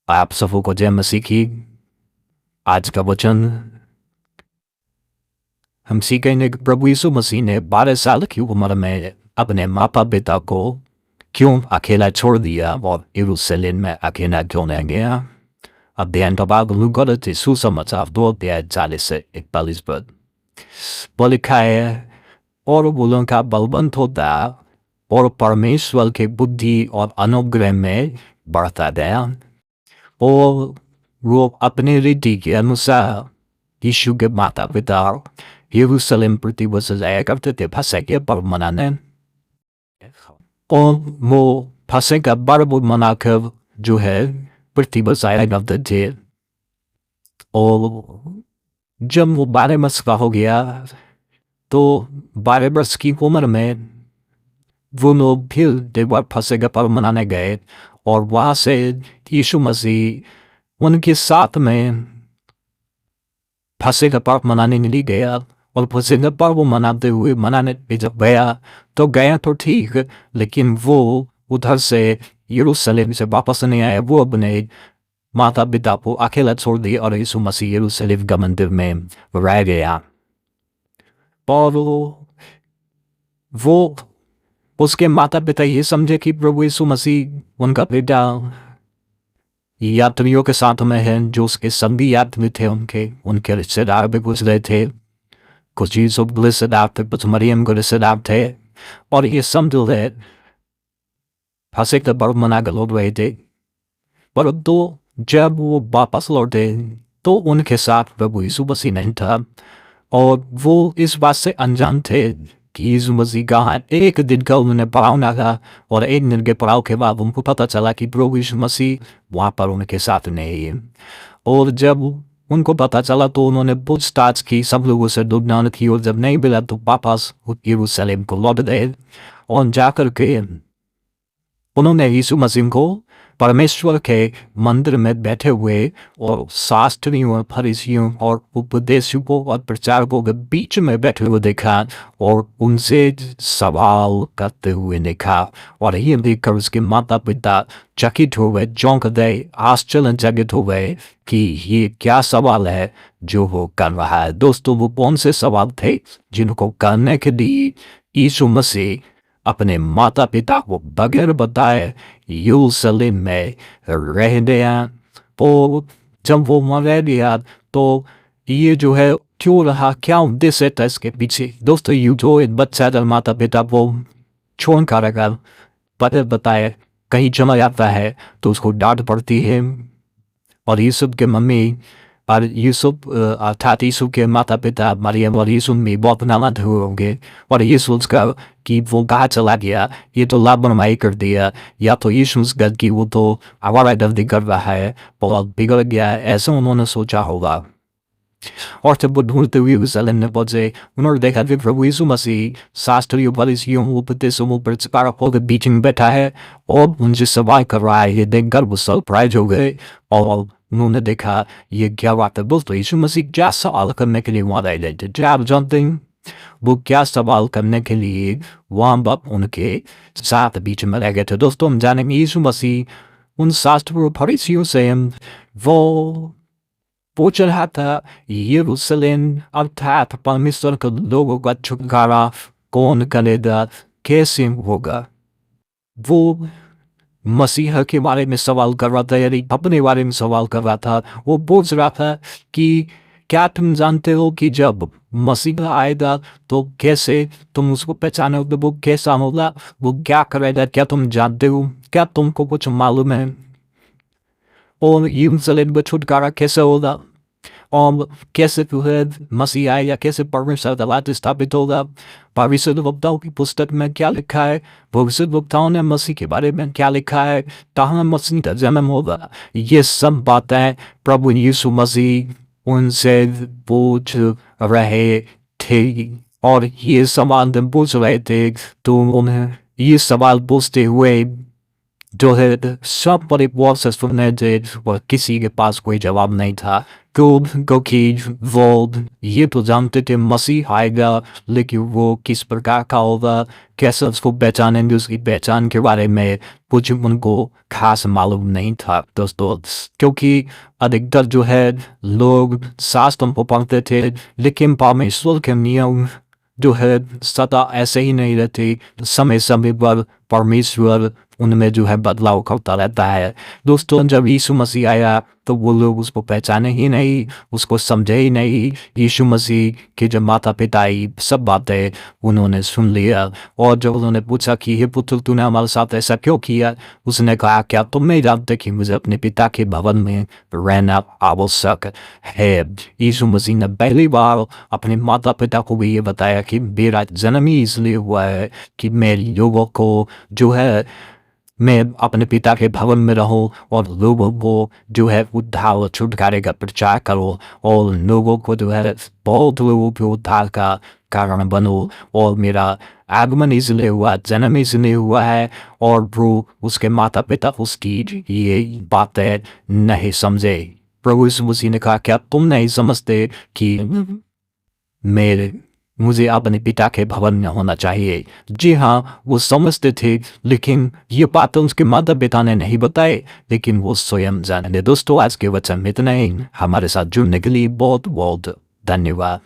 आप सबों को जय मसीह की। आज का वचन हम सीखेंगे कि प्रभु यीशु मसीह ने 12 साल की उम्र में अपने माता पिता को क्यों अकेला छोड़ दिया और यरूशलेम में अकेला क्यों नहीं गया। अध्ययन का भाग लूका रचित सुसमाचार 2 अध्याय 40 से 41 पद पर लिखा है, और वो का बलवंत होता और परमेश्वर के बुद्धि और अनुग्रह में बढ़ता गया और वो अपने रीति के अनुसार यीशु के माता पिता यरूशलेम प्रतिवर्ष जाया करते थे फसह के पर्व मनाने। और वो फसह का पर्व मनाकर जो है प्रतिवर्ष जाया करते थे। और जब वो 12 वर्ष का हो गया तो 12 वर्ष की उम्र में वो लोग फिर देवर फसह का पर्व मनाने गए और वहाँ से यीशु मसीह उनके साथ में फसह का पर्व मनाने नहीं गया। और फसह का पर्व मनाते हुए मनाने पे जब गया तो ठीक, लेकिन वो उधर से यरूशलेम से वापस नहीं आया। वो अपने माता पिता को अकेला छोड़ दिया और यीशु मसीह यरूशलेम का मंदिर में रह गया। और वो उसके माता पिता ये समझे कि प्रभु यीशु मसीह उनका बेटा यात्रियों के साथ में है, जो उसके सभी यात्री थे उनके रिश्तेदार भी गुजरे थे। कुछ यूसुफ रिश्तेदार थे, कुछ मरियम के रिश्तेदार थे, और ये समझ रहे फसह का पर्व मना कर लौट रहे थे। पर तो जब वो वापस लौटे तो उनके साथ प्रभु यीशु मसीह नहीं था और वो इस बात से अनजान थे कि यीशु मसीह कहाँ। एक दिन का उन्होंने पढ़ाना था और एक दिन के पढ़ाव के बाद उनको पता चला कि प्रभु यीशु मसीह वहाँ पर उनके साथ नहीं है। और जब उनको पता चला तो उन्होंने पूछताछ की, सब लोगों से ढूंढना की, और जब नहीं मिला तो वापस यरूशलेम को लौट गए। और जाकर के उन्होंने यीशु मसीह को परमेश्वर के मंदिर में बैठे हुए और शास्त्रियों और फरीसियों और उपदेशकों और प्रचारकों के बीच में बैठे हुए देखा और उनसे सवाल करते हुए देखा। और ये देखकर उसके माता पिता चकित हो गए, चौंक गए, आश्चर्यचकित हो गए कि ये क्या सवाल है जो वो कर रहा है। दोस्तों, वो कौन से सवाल थे जिनको करने के लिए यीशु मसीह अपने माता पिता को बगैर बताए यरूशलेम में रह गया। और जब वो वहाँ रह गया तो ये जो है क्यों रहा, क्या उद्देश्य था इसके पीछे। दोस्तों, यू जो बच्चा जब माता पिता को छोड़ कर अगर बगैर बताए कहीं चला जाता है तो उसको डांट पड़ती है। और यूसुफ के मम्मी और यूसुफ अर्थात यूसुफ के माता पिता मरियम और यूसुफ में बहुत नाराज हुए होंगे और यूसुफ का कि वो कहाँ चला गया, ये तो लापरवाही कर दिया, या तो यूसुफ का कि वो तो आवारागर्दी कर रहा है, बहुत बिगड़ गया है, ऐसा उन्होंने सोचा होगा। और जब वो ढूंढते हुए यरूशलेम में पहुंचे, उन्होंने देखा कि प्रभु यीशु मसीह शास्त्रियों फरीसियों उपदेशकों प्रचारकों के बीच में बैठा है और उनसे सवाल कर रहा है। ये देखकर वो सरप्राइज हो गए और उन्होंने देखा ये क्या बात है। दोस्तों, यीशु मसीह क्या सवाल करने के लिए वहाँ रह थे? क्या आप जानते हैं वो क्या सवाल करने के लिए वहाँ पर उनके साथ बीच में रह गए थे? दोस्तों, हम जानेंगे यीशु मसीह उन शास्त्रियों फरीसियों से वो पूछ रहा था यरूशलेम अर्थात परमेश्वर के लोगों का छुटकारा कौन करेगा, कैसे होगा। वो मसीहा के बारे में सवाल कर रहा था, यानी अपने बारे में सवाल कर रहा था। वो पूछ रहा था कि क्या तुम जानते हो कि जब मसीहा आएगा तो कैसे तुम उसको पहचानोगे, वो कैसा होगा, वो क्या करेगा, क्या तुम जानते हो, क्या तुमको कुछ मालूम है। और यरूशलेम में छुटकारा कैसे होगा और कैसे मसीह आएगा, कैसे परमेश्वर का राज्य स्थापित होगा। भविष्यद्वक्ताओं की पुस्तक में क्या लिखा है, भविष्यद्वक्ताओं ने मसीह के बारे में क्या लिखा है, कहाँ मसीह का जन्म होगा, ये सब बातें प्रभु यीशु मसीह उनसे पूछ रहे थे। और ये सवाल पूछ रहे थे तो उन्हें ये सवाल पूछते हुए जो है सब बड़े प्रोसेस ने और किसी के पास कोई जवाब नहीं था। गोब गोकीज वोल्ड ये तो जानते थे मसीह आएगा, लेकिन वो किस प्रकार का होगा, कैसे उसको पहचानेंगे, उसकी पहचान के बारे में कुछ उनको खास मालूम नहीं था दोस्तों। क्योंकि अधिकतर जो है लोग शास्त्रों को पढ़ते थे, लेकिन परमेश्वर के नियम जो है सदा ऐसे ही नहीं रहते। समय समय पर परमेश्वर उनमें जो है बदलाव करता रहता है। दोस्तों जब यीशु मसीह आया तो वो लोग उसको पहचाने ही नहीं, उसको समझे ही नहीं। यीशु मसीह के जो माता पिता ये सब बातें उन्होंने सुन लिया, और जब उन्होंने पूछा कि हे पुत्र तूने हमारे साथ ऐसा क्यों किया, उसने कहा क्या तुम नहीं जानते कि मुझे अपने पिता के भवन में रहना आवश्यक है। यीशु मसीह ने पहली बार अपने माता पिता को भी ये बताया कि मेरा जन्म ही इसलिए हुआ है कि मेरे लोगों को जो है मैं अपने पिता के भवन में रहूं और लोगों को जो है उद्धार और छुटकारे का प्रचार करो, और लोगों को जो है बहुत लोगों के उद्धार का कारण बनो। और मेरा आगमन इसलिए हुआ, जन्म इसलिए हुआ है। और वो उसके माता पिता उसकी ये बातें नहीं समझे। प्रभु यीशु मसीह ने कहा क्या तुम नहीं समझते कि मेरे मुझे अपने पिता के भवन में होना चाहिए। जी हाँ वो समझते थे, लेकिन ये बात उसके माता पिता ने नहीं बताए, लेकिन वो स्वयं जाने। दोस्तों आज के वचन में इतना ही। हमारे साथ जुड़ने के लिए बहुत बहुत धन्यवाद।